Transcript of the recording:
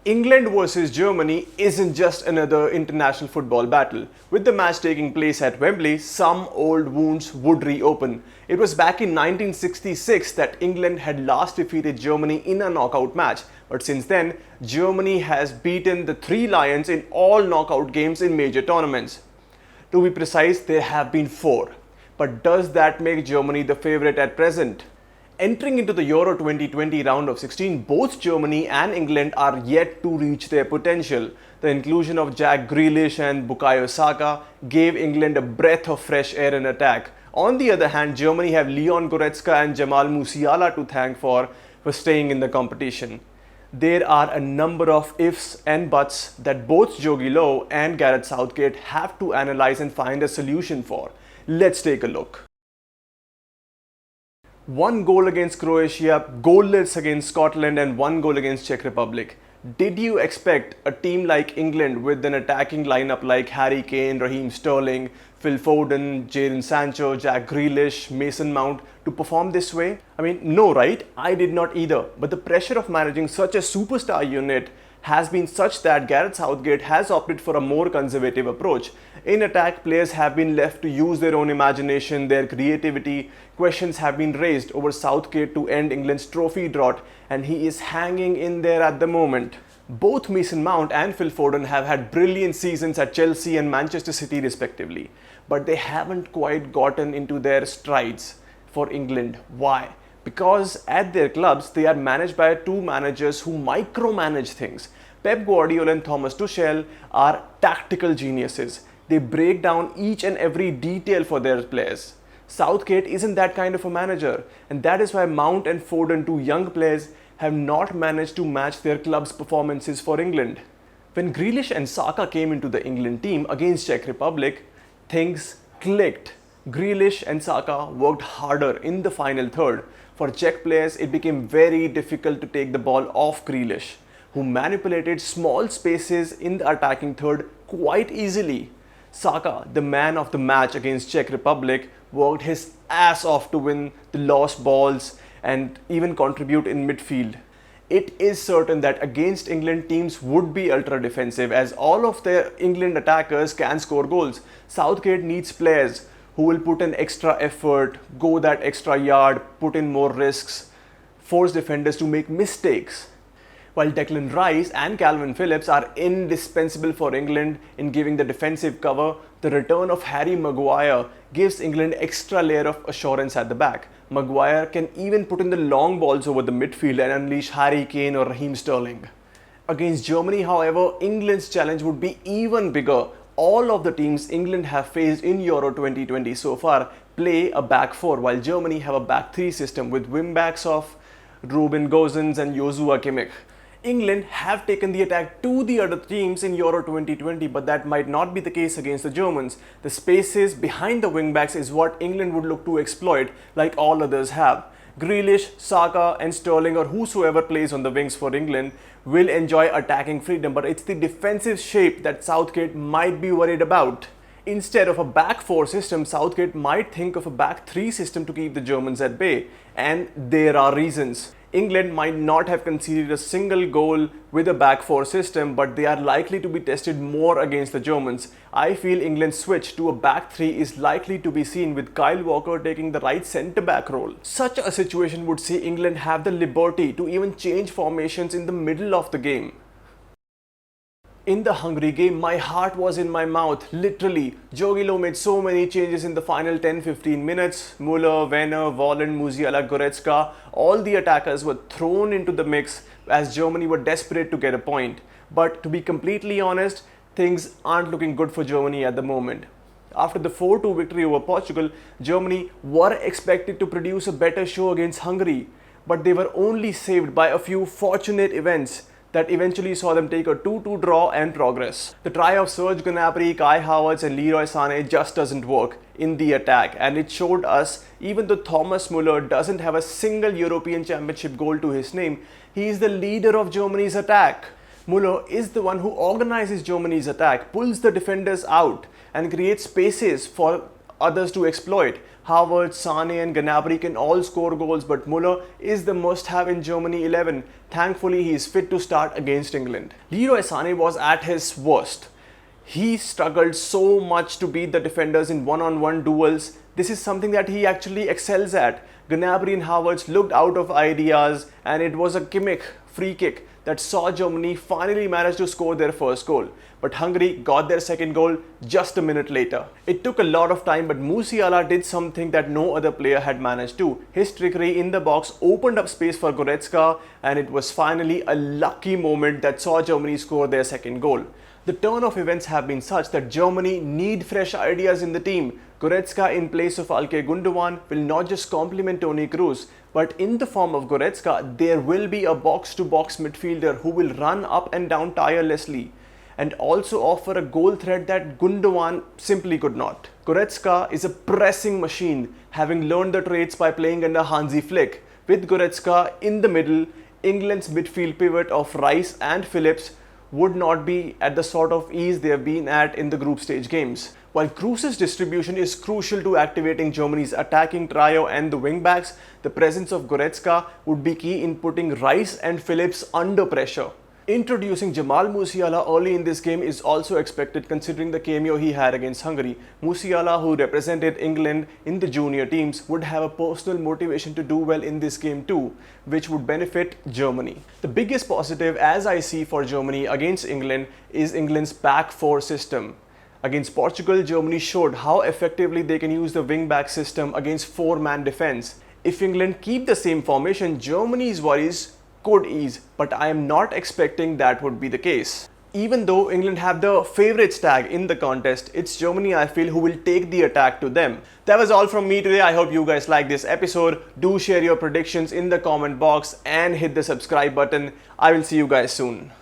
England versus Germany isn't just another international football battle. With the match taking place at Wembley, some old wounds would reopen. It was back in 1966 that England had last defeated Germany in a knockout match, but since then, Germany has beaten the Three Lions in all knockout games in major tournaments. To be precise, there have been four. But does that make Germany the favourite at present? Entering into the Euro 2020 round of 16, both Germany and England are yet to reach their potential. The inclusion of Jack Grealish and Bukayo Saka gave England a breath of fresh air in attack. On the other hand, Germany have Leon Goretzka and Jamal Musiala to thank for staying in the competition. There are a number of ifs and buts that both Jogi Löw and Gareth Southgate have to analyse and find a solution for. Let's take a look. One goal against Croatia, goalless against Scotland and one goal against Czech Republic. Did you expect a team like England with an attacking lineup like Harry Kane, Raheem Sterling, Phil Foden, Jadon Sancho, Jack Grealish, Mason Mount to perform this way? I mean, no, right? I did not either. But the pressure of managing such a superstar unit has been such that Gareth Southgate has opted for a more conservative approach. In attack, players have been left to use their own imagination, their creativity. Questions have been raised over Southgate to end England's trophy drought, and he is hanging in there at the moment. Both Mason Mount and Phil Foden have had brilliant seasons at Chelsea and Manchester City respectively, but they haven't quite gotten into their strides for England. Why? Because at their clubs, they are managed by two managers who micromanage things. Pep Guardiola and Thomas Tuchel are tactical geniuses. They break down each and every detail for their players. Southgate isn't that kind of a manager, and that is why Mount and Foden, two young players, have not managed to match their club's performances for England. When Grealish and Saka came into the England team against Czech Republic, things clicked. Grealish and Saka worked harder in the final third. For Czech players, it became very difficult to take the ball off Grealish, who manipulated small spaces in the attacking third quite easily. Saka, the man of the match against Czech Republic, worked his ass off to win the lost balls and even contribute in midfield. It is certain that against England, teams would be ultra defensive as all of their England attackers can score goals. Southgate needs players who will put in extra effort, go that extra yard, put in more risks, force defenders to make mistakes. While Declan Rice and Calvin Phillips are indispensable for England in giving the defensive cover, the return of Harry Maguire gives England extra layer of assurance at the back. Maguire can even put in the long balls over the midfield and unleash Harry Kane or Raheem Sterling. Against Germany, however, England's challenge would be even bigger. All of the teams England have faced in Euro 2020 so far play a back four, while Germany have a back three system with wing backs of Ruben Gosens and Joshua Kimmich. England have taken the attack to the other teams in Euro 2020, but that might not be the case against the Germans. The spaces behind the wingbacks is what England would look to exploit, like all others have. Grealish, Saka and Sterling or whosoever plays on the wings for England will enjoy attacking freedom, but it's the defensive shape that Southgate might be worried about. Instead of a back four system, Southgate might think of a back three system to keep the Germans at bay, and there are reasons. England might not have conceded a single goal with a back four system, but they are likely to be tested more against the Germans. I feel England's switch to a back three is likely to be seen with Kyle Walker taking the right centre-back role. Such a situation would see England have the liberty to even change formations in the middle of the game. In the Hungary game, my heart was in my mouth, literally. Jogi Löw made so many changes in the final 10-15 minutes. Muller, Werner, Volland, Musiala, Goretzka, all the attackers were thrown into the mix as Germany were desperate to get a point. But to be completely honest, things aren't looking good for Germany at the moment. After the 4-2 victory over Portugal, Germany were expected to produce a better show against Hungary, but they were only saved by a few fortunate events that eventually saw them take a 2-2 draw and progress. The try of Serge Gnabry, Kai Havertz and Leroy Sané just doesn't work in the attack, and it showed us even though Thomas Muller doesn't have a single European Championship goal to his name, he is the leader of Germany's attack. Muller is the one who organizes Germany's attack, pulls the defenders out and creates spaces for others to exploit. Havertz, Sane and Gnabry can all score goals, but Muller is the must-have in Germany 11. Thankfully, he is fit to start against England. Leroy Sane was at his worst. He struggled so much to beat the defenders in one-on-one duels. This is something that he actually excels at. Gnabry and Havertz looked out of ideas, and it was a gimmick free kick that saw Germany finally manage to score their first goal. But Hungary got their second goal just a minute later. It took a lot of time, but Musiala did something that no other player had managed to. His trickery in the box opened up space for Goretzka, and it was finally a lucky moment that saw Germany score their second goal. The turn of events have been such that Germany need fresh ideas in the team. Goretzka in place of Ilkay Gundogan will not just complement Toni Kroos, but in the form of Goretzka, there will be a box-to-box midfielder who will run up and down tirelessly and also offer a goal threat that Gundogan simply could not. Goretzka is a pressing machine, having learned the traits by playing under Hansi Flick. With Goretzka in the middle, England's midfield pivot of Rice and Phillips would not be at the sort of ease they have been at in the group stage games. While Kroos's distribution is crucial to activating Germany's attacking trio and the wingbacks, the presence of Goretzka would be key in putting Rice and Phillips under pressure. Introducing Jamal Musiala early in this game is also expected considering the cameo he had against Hungary. Musiala, who represented England in the junior teams, would have a personal motivation to do well in this game too, which would benefit Germany. The biggest positive as I see for Germany against England is England's back four system. Against Portugal, Germany showed how effectively they can use the wing-back system against four-man defense. If England keep the same formation, Germany's worries could ease, but I am not expecting that would be the case. Even though England have the favourites tag in the contest, it's Germany I feel who will take the attack to them. That was all from me today. I hope you guys liked this episode. Do share your predictions in the comment box and hit the subscribe button. I will see you guys soon.